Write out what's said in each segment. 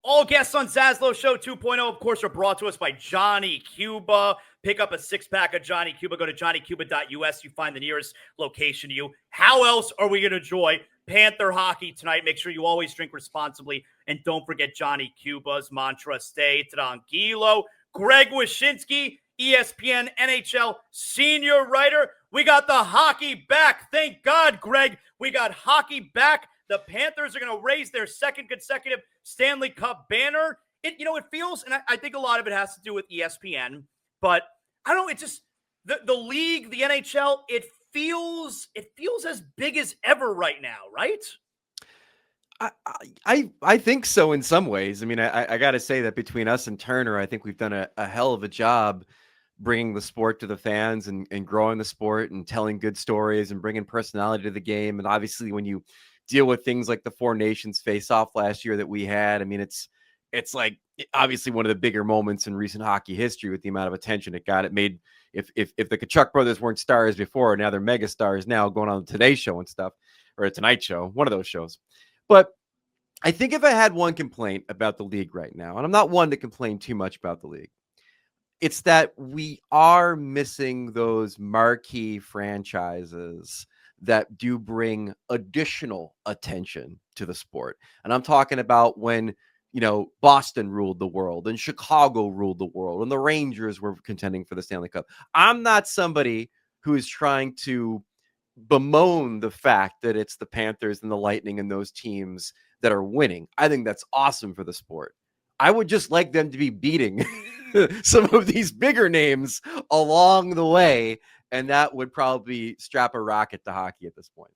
All guests on ZASLOW Show 2.0, of course, are brought to us by Johnny Cuba. Pick up a six-pack of Johnny Cuba. Go to johnnycuba.us. You find the nearest location to you. How else are we going to enjoy Panther hockey tonight? Make sure you always drink responsibly. And don't forget Johnny Cuba's mantra, stay tranquilo. Greg Wyshynski, ESPN NHL senior writer. We got the hockey back. Thank God, Greg. We got hockey back. The Panthers are going to raise their second consecutive Stanley Cup banner. It feels, and I think a lot of it has to do with ESPN, but I don't know, it's just the league, the NHL, it feels as big as ever right now, right? I think so in some ways. I mean, I got to say that between us and Turner, I think we've done a hell of a job bringing the sport to the fans and growing the sport and telling good stories and bringing personality to the game. And obviously, when you deal with things like the Four Nations face-off last year that we had, I mean, it's like obviously one of the bigger moments in recent hockey history with the amount of attention it got. It made if the Kachuk brothers weren't stars before, now they're mega stars now, going on the Today Show and stuff, or a Tonight Show, one of those shows. But I think if I had one complaint about the league right now, and I'm not one to complain too much about the league, it's that we are missing those marquee franchises that do bring additional attention to the sport. And I'm talking about when, Boston ruled the world and Chicago ruled the world and the Rangers were contending for the Stanley Cup. I'm not somebody who is trying to bemoan the fact that it's the Panthers and the Lightning and those teams that are winning. I think that's awesome for the sport. I would just like them to be beating some of these bigger names along the way, and that would probably strap a rocket to hockey at this point.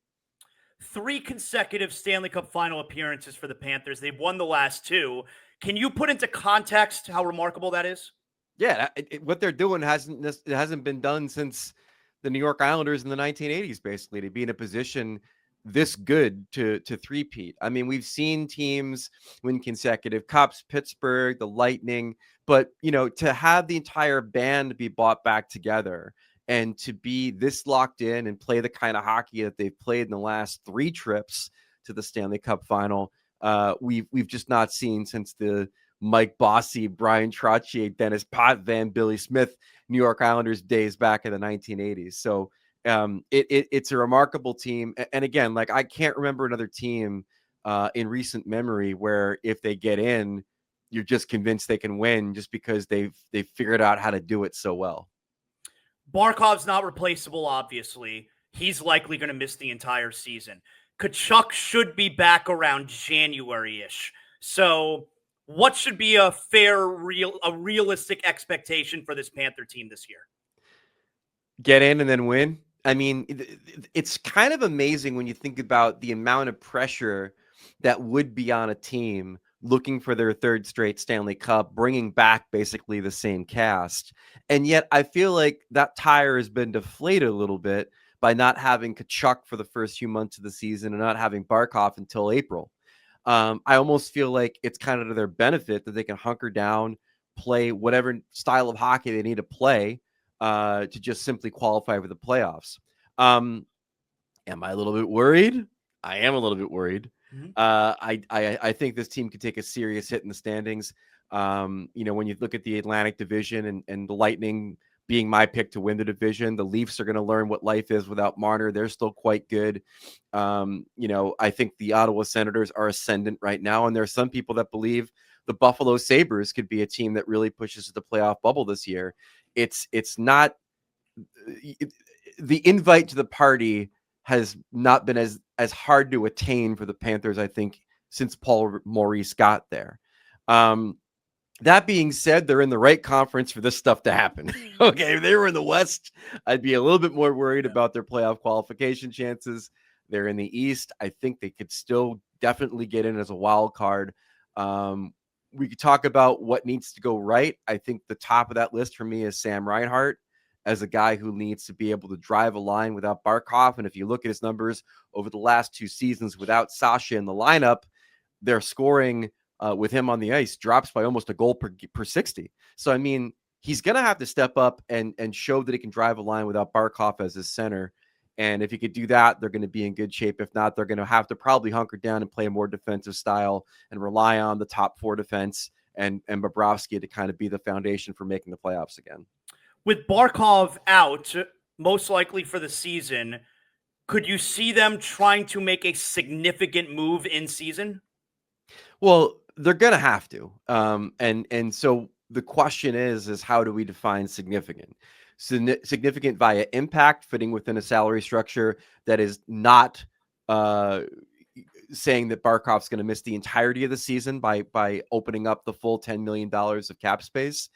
3 consecutive Stanley Cup final appearances for the Panthers. They've won the last 2. Can you put into context how remarkable that is? Yeah, what they're doing hasn't been done since the New York Islanders in the 1980s, basically, to be in a position this good to three-peat. I mean, we've seen teams win consecutive cups, Pittsburgh, the Lightning, but, to have the entire band be brought back together and to be this locked in and play the kind of hockey that they've played in the last 3 trips to the Stanley Cup final, we've just not seen since the Mike Bossy, Brian Trottier, Dennis Potvin, Billy Smith, New York Islanders days back in the 1980s. So it's a remarkable team. And again, like, I can't remember another team in recent memory where if they get in, you're just convinced they can win just because they've figured out how to do it so well. Barkov's not replaceable, obviously. He's likely going to miss the entire season. Kachuk should be back around January-ish. So what should be a realistic expectation for this Panther team this year? Get in and then win. I mean, it's kind of amazing when you think about the amount of pressure that would be on a team looking for their 3rd straight Stanley Cup, bringing back basically the same cast. And yet I feel like that tire has been deflated a little bit by not having Kachuk for the first few months of the season and not having Barkov until April. I almost feel like it's kind of to their benefit that they can hunker down, play whatever style of hockey they need to play to just simply qualify for the playoffs. Am I a little bit worried? I am a little bit worried. Mm-hmm. I think this team could take a serious hit in the standings. When you look at the Atlantic Division and the Lightning being my pick to win the division, the Leafs are going to learn what life is without Marner. They're still quite good. I think the Ottawa Senators are ascendant right now, and there are some people that believe the Buffalo Sabres could be a team that really pushes the playoff bubble this year. It's not the invite to the party has not been as hard to attain for the Panthers, I think, since Paul Maurice got there. That being said, they're in the right conference for this stuff to happen. Okay, if they were in the West, I'd be a little bit more worried about their playoff qualification chances. They're in the East. I think they could still definitely get in as a wild card. We could talk about what needs to go right. I think the top of that list for me is Sam Reinhart as a guy who needs to be able to drive a line without Barkov. And if you look at his numbers over the last 2 seasons without Sasha in the lineup, their scoring with him on the ice drops by almost a goal per 60. So, I mean, he's going to have to step up and show that he can drive a line without Barkov as his center And if you could do that, they're going to be in good shape. If not, they're going to have to probably hunker down and play a more defensive style and rely on the top 4 defense and Bobrovsky to kind of be the foundation for making the playoffs again. With Barkov out, most likely for the season, could you see them trying to make a significant move in season? Well, they're going to have to. And so the question is how do we define significant? Significant via impact, fitting within a salary structure that is not saying that Barkov's going to miss the entirety of the season by opening up the full $10 million of cap space.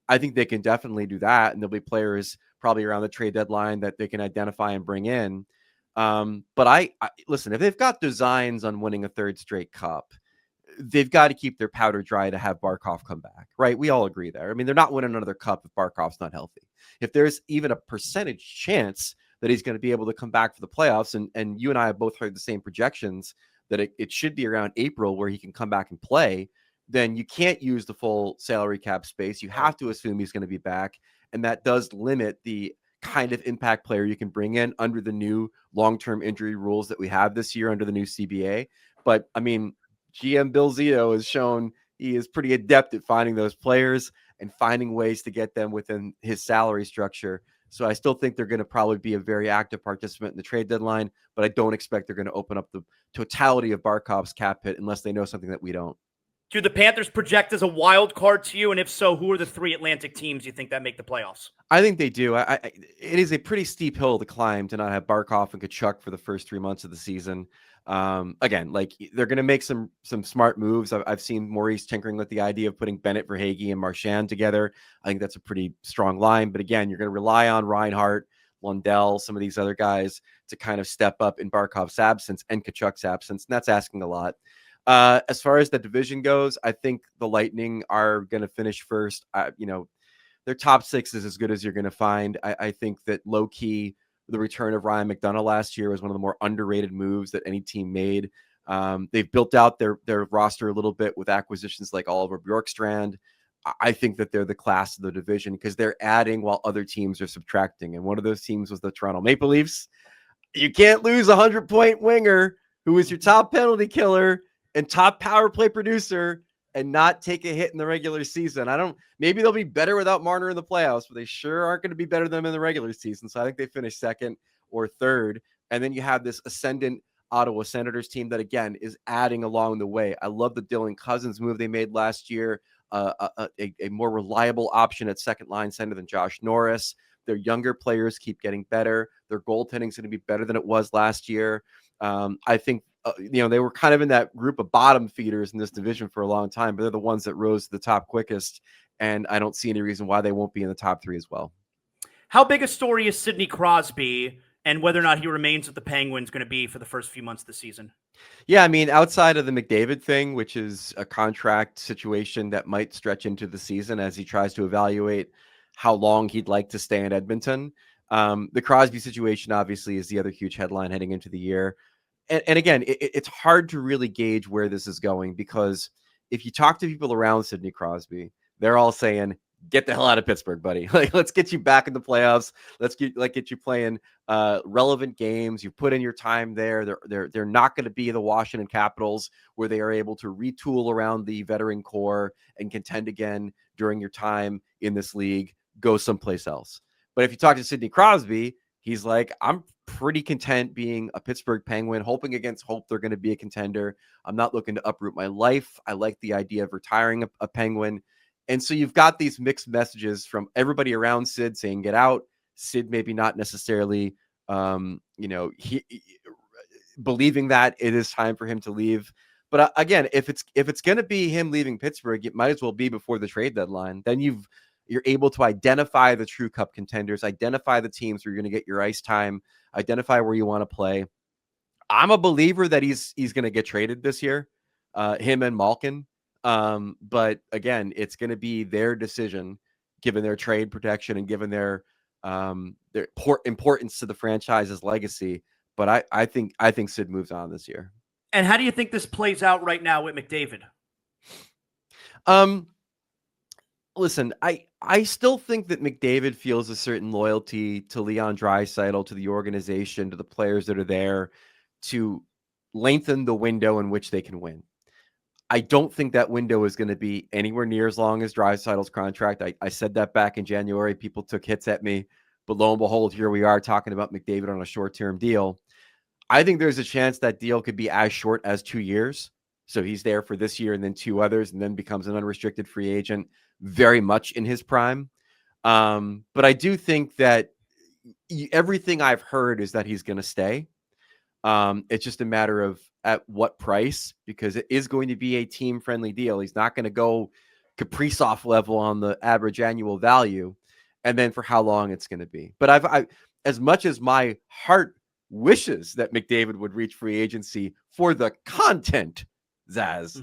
I think they can definitely do that, and there'll be players probably around the trade deadline that they can identify and bring in. But I listen, if they've got designs on winning a 3rd straight cup, they've got to keep their powder dry to have Barkov come back, right? We all agree there. I mean, they're not winning another cup if Barkov's not healthy. If there's even a percentage chance that he's going to be able to come back for the playoffs, and you and I have both heard the same projections that it should be around April where he can come back and play, then you can't use the full salary cap space. You have to assume he's going to be back, and that does limit the kind of impact player you can bring in under the new long-term injury rules that we have this year under the new CBA. But I mean, GM Bill Zito has shown he is pretty adept at finding those players and finding ways to get them within his salary structure. So I still think they're going to probably be a very active participant in the trade deadline, but I don't expect they're going to open up the totality of Barkov's cap hit unless they know something that we don't. Do the Panthers project as a wild card to you? And if so, who are the 3 Atlantic teams you think that make the playoffs? I think they do. It is a pretty steep hill to climb to not have Barkov and Tkachuk for the first 3 months of the season. Again, like they're going to make some smart moves. I've seen Maurice tinkering with the idea of putting Bennett, Verhaeghe, and Marchand together. I think that's a pretty strong line. But again, you're going to rely on Reinhart, Lundell, some of these other guys to kind of step up in Barkov's absence and Tkachuk's absence, and that's asking a lot. As far as the division goes, I think the Lightning are going to finish first. Their top 6 is as good as you're going to find. I think that low key, the return of Ryan McDonagh last year was one of the more underrated moves that any team made. They've built out their roster a little bit with acquisitions like Oliver Bjorkstrand. I think that they're the class of the division because they're adding while other teams are subtracting. And one of those teams was the Toronto Maple Leafs. You can't lose a 100-point winger who is your top penalty killer and top power play producer and not take a hit in the regular season. Maybe they'll be better without Marner in the playoffs, but they sure aren't going to be better than them in the regular season. So I think they finish 2nd or 3rd. And then you have this ascendant Ottawa Senators team that, again, is adding along the way. I love the Dylan Cousins move they made last year, a more reliable option at second line center than Josh Norris. Their younger players keep getting better. Their goaltending is going to be better than it was last year. I think they were kind of in that group of bottom feeders in this division for a long time, but they're the ones that rose to the top quickest. And I don't see any reason why they won't be in the top 3 as well. How big a story is Sidney Crosby and whether or not he remains with the Penguins going to be for the first few months of the season? Yeah, I mean, outside of the McDavid thing, which is a contract situation that might stretch into the season as he tries to evaluate how long he'd like to stay in Edmonton. The Crosby situation obviously is the other huge headline heading into the year. And again, it's hard to really gauge where this is going because if you talk to people around Sidney Crosby, they're all saying, get the hell out of Pittsburgh, buddy. Like, let's get you back in the playoffs. Let's get you playing relevant games. You put in your time there. They're not going to be the Washington Capitals where they are able to retool around the veteran core and contend again during your time in this league. Go someplace else. But if you talk to Sidney Crosby, he's like, I'm pretty content being a Pittsburgh Penguin, hoping against hope they're going to be a contender. I'm not looking to uproot my life. I like the idea of retiring a Penguin. And so you've got these mixed messages from everybody around Sid saying, get out. Sid maybe not necessarily, believing that it is time for him to leave. But again, if it's going to be him leaving Pittsburgh, it might as well be before the trade deadline. Then you're able to identify the true cup contenders, identify the teams where you're going to get your ice time, identify where you want to play. I'm a believer that he's going to get traded this year, him and Malkin. But again, it's going to be their decision, given their trade protection and given their importance to the franchise's legacy. But I think Sid moves on this year. And how do you think this plays out right now with McDavid? Listen, I still think that McDavid feels a certain loyalty to Leon Draisaitl, to the organization, to the players that are there to lengthen the window in which they can win. I don't think that window is going to be anywhere near as long as Draisaitl's contract. I said that back in January. People took hits at me, but lo and behold, here we are talking about McDavid on a short-term deal. I think there's a chance that deal could be as short as 2 years. So he's there for this year and then 2 others, and then becomes an unrestricted free agent, very much in his prime. But I do think that everything I've heard is that he's going to stay. It's just a matter of at what price, because it is going to be a team-friendly deal. He's not going to go Kaprizov level on the average annual value, and then for how long it's going to be. But I, as much as my heart wishes that McDavid would reach free agency for the content, Zaz,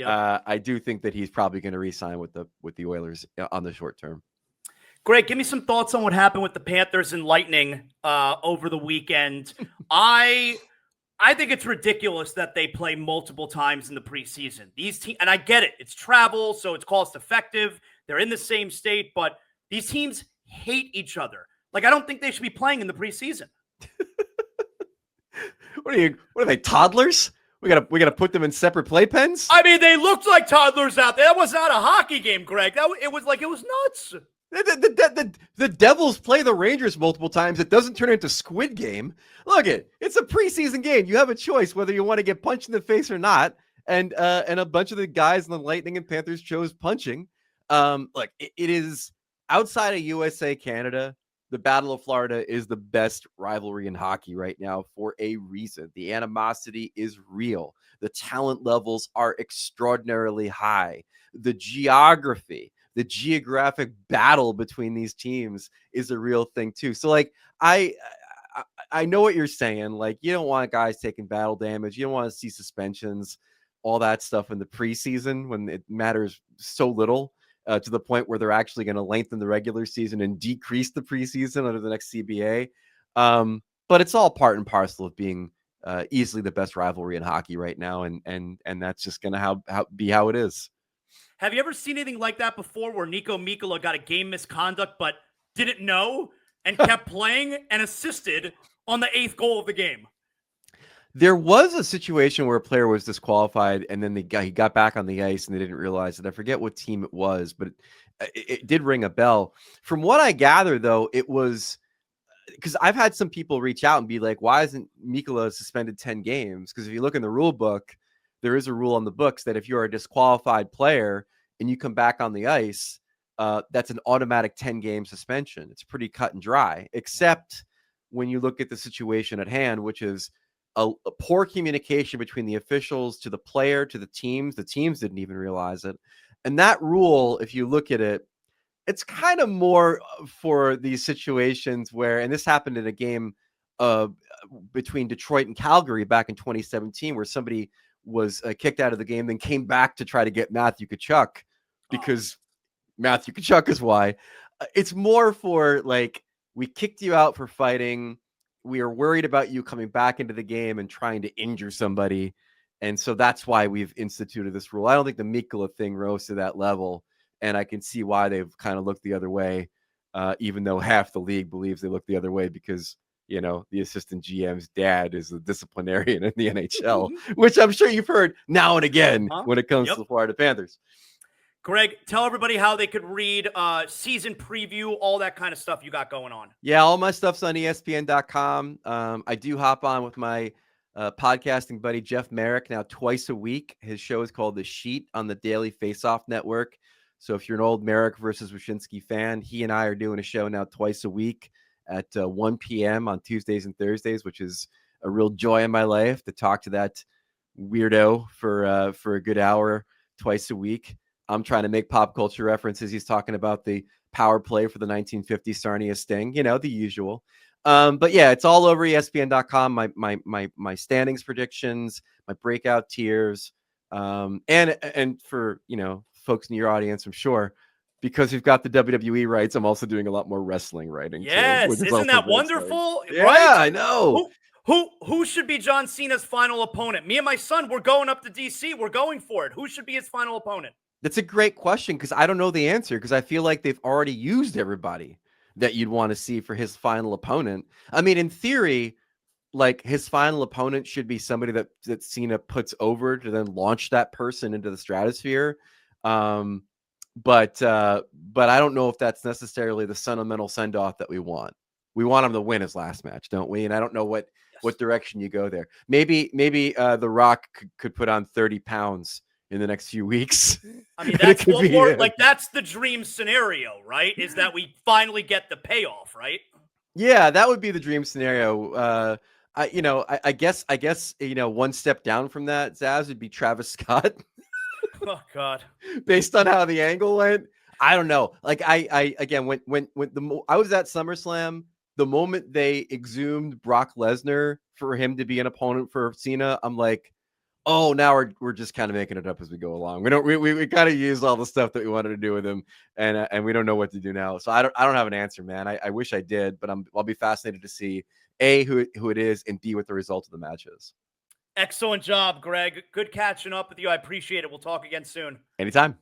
I do think that he's probably going to re-sign with the Oilers on the short term. Greg, give me some thoughts on what happened with the Panthers and Lightning over the weekend. I think it's ridiculous that they play multiple times in the preseason. These teams, and I get it, it's travel, so it's cost effective. They're in the same state, but these teams hate each other. Like, I don't think they should be playing in the preseason. What are they, toddlers? We gotta put them in separate playpens? I mean, they looked like toddlers out there. That was not a hockey game, Greg. It was nuts. The Devils play the Rangers multiple times. It doesn't turn into Squid Game. Look, it's a preseason game. You have a choice whether you want to get punched in the face or not. And a bunch of the guys in the Lightning and Panthers chose punching. Look, it is outside of USA, Canada. The Battle of Florida is the best rivalry in hockey right now for a reason. The animosity is real. The talent levels are extraordinarily high. The geography, the geographic battle between these teams is a real thing too. So like, I know what you're saying. Like, you don't want guys taking battle damage. You don't want to see suspensions, all that stuff in the preseason when it matters so little. To the point where they're actually going to lengthen the regular season and decrease the preseason under the next CBA. But it's all part and parcel of being easily the best rivalry in hockey right now, and that's just going to be how it is. Have you ever seen anything like that before, where Nico Mikkola got a game misconduct but didn't know and kept playing and assisted on the 8th goal of the game? There was a situation where a player was disqualified, and then he got back on the ice, and they didn't realize it. I forget what team it was, but it did ring a bell. From what I gather, though, it was because I've had some people reach out and be like, "Why isn't Mikkola suspended 10 games?" Because if you look in the rule book, there is a rule on the books that if you're a disqualified player and you come back on the ice, that's an automatic 10-game suspension. It's pretty cut and dry, except when you look at the situation at hand, which is a poor communication between the officials to the player, to the teams. The teams didn't even realize it. And that rule, if you look at it, it's kind of more for these situations where, and this happened in a game between Detroit and Calgary back in 2017, where somebody was kicked out of the game, then came back to try to get Matthew Tkachuk because Matthew Tkachuk is why. It's more for like, we kicked you out for fighting. We are worried about you coming back into the game and trying to injure somebody. And so that's why we've instituted this rule. I don't think the Mikkola thing rose to that level. And I can see why they've kind of looked the other way, even though half the league believes they look the other way because, you know, the assistant GM's dad is a disciplinarian in the NHL, which I'm sure you've heard now and again when it comes to the Florida Panthers. Greg, tell everybody how they could read season preview, all that kind of stuff you got going on. Yeah, all my stuff's on ESPN.com. I do hop on with my podcasting buddy, Jeff Merrick, now twice a week. His show is called The Sheet on the Daily Faceoff Network. So if you're an old Merrick versus Wyshynski fan, he and I are doing a show now twice a week at 1 p.m. on Tuesdays and Thursdays, which is a real joy in my life to talk to that weirdo for a good hour twice a week. I'm trying to make pop culture references. He's talking about the power play for the 1950 Sarnia Sting, you know, the usual. But yeah, it's all over ESPN.com. My standings predictions, my breakout tiers, and for, you know, folks in your audience, I'm sure, because we've got the WWE rights, I'm also doing a lot more wrestling writing. Yes, too, isn't that wonderful? Yeah, right? I know. Who should be John Cena's final opponent? Me and my son, we're going up to DC. We're going for it. Who should be his final opponent? That's a great question because I don't know the answer because I feel like they've already used everybody that you'd want to see for his final opponent. I mean, in theory, like his final opponent should be somebody that Cena puts over to then launch that person into the stratosphere. Um, but I don't know if that's necessarily the sentimental send off that we want. We want him to win his last match, don't we? And I don't know what direction you go there. Maybe The Rock could put on 30 pounds in the next few weeks. I mean, that's what more like that's the dream scenario, right? Is that we finally get the payoff, right? Yeah, that would be the dream scenario. I guess one step down from that, Zaz, would be Travis Scott. Oh God! Based on how the angle went, I don't know. Like I again, when I was at SummerSlam, the moment they exhumed Brock Lesnar for him to be an opponent for Cena, I'm like, oh, now we're just kind of making it up as we go along. We kind of used all the stuff that we wanted to do with him, and we don't know what to do now. So I don't have an answer, man. I wish I did, but I'll be fascinated to see A, who it is, and B, what the result of the match is. Excellent job, Greg. Good catching up with you. I appreciate it. We'll talk again soon. Anytime.